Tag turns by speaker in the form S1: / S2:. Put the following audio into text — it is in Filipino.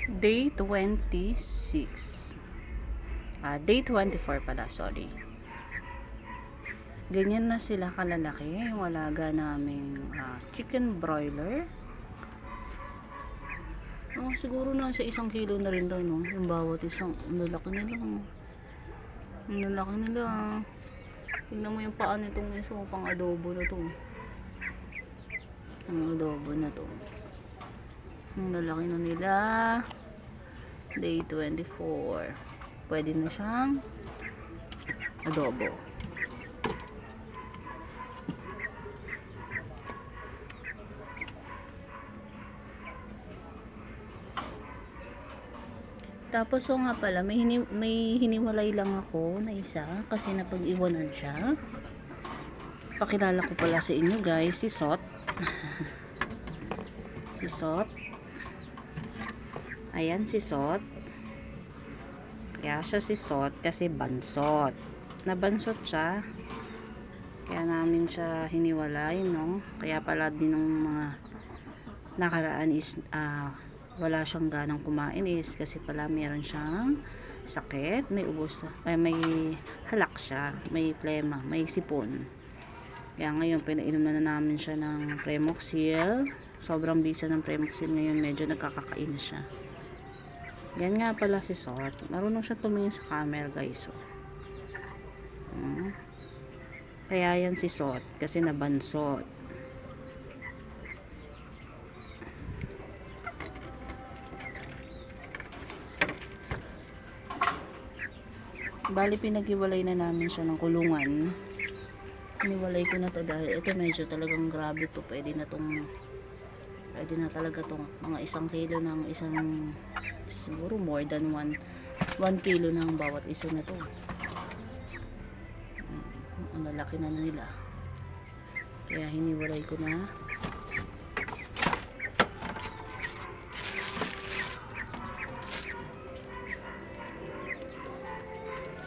S1: Day 26. Day 24 pala, sorry. Ganyan na sila kalalaki yung alaga naming chicken broiler. Siguro na sa 1 kilo na rin daw, no? Yung bawat isang, lalaki nila. Ang lalaki nila. Tingnan mo yung paa nitong isa, pang adobo na to. Ang adobo na to. Ang lalaki na nila. Day 24. Pwede na siyang adobo. Tapos nga pala, may hiniwalay lang ako na isa kasi napag-iwanan siya. Pakilala ko pala sa inyo guys, si Sot. Si Sot. Ayan si Sot. Kaya siya si Sot kasi bansot. Nabansot siya. Kaya namin siya hiniwalay, no? Kaya pala din ng mga nakaraan is wala siyang ganang kumain is kasi pala meron siyang sakit, may ubos, may halak siya, may plema, may sipon. Kaya ngayon pinainom na namin siya ng Premoxil. Sobrang bisa ng Premoxil ngayon, medyo nagkakakain siya. Yan nga pala si Sot. Marunong siya tumingin sa camera guys. Kaya yan si Sot kasi nabansot. Bali pinag-iwalay na namin siya ng kulungan. Iniwalay ko na to dahil ito medyo talagang grabe to. Pwede na talaga tong mga 1 kilo ng isang, siguro more than 1 kilo ng bawat isa na to. Ang lalaki na nila. Kaya hiniwalay ko na.